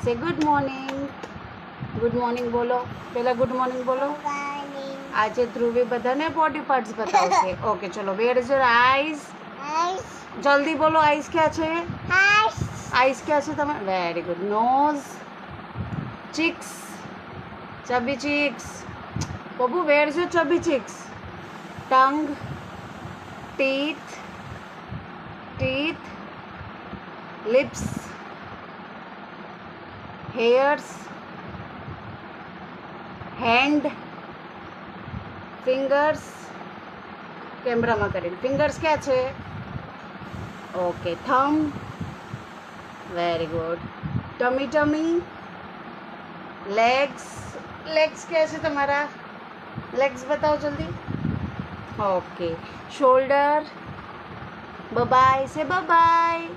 સે good morning બોલો. પહેલા ગુડ મોર્નિંગ બોલો. આજે ધ્રુવી બધાને બોડી પાર્ટ્સ બતાવશે. ઓકે ચલો, વેર ઇઝ યોર આઈઝ? જલ્દી બોલો, આઈઝ ક્યાં છે? આઈઝ ક્યાં છે તમે? Very good. Nose, cheeks, chubby cheeks. Babu, where is your chubby cheeks? Tongue, teeth, lips, hairs, hand, fingers. કેમેરામાં કરીને ફિંગર્સ ક્યાં છે? Okay. Thumb, very good. Tummy, legs ક્યાં છે તમારા? લેગ્સ બતાવો જલ્દી. ઓકે. શોલ્ડર, બબાય સે બબાય.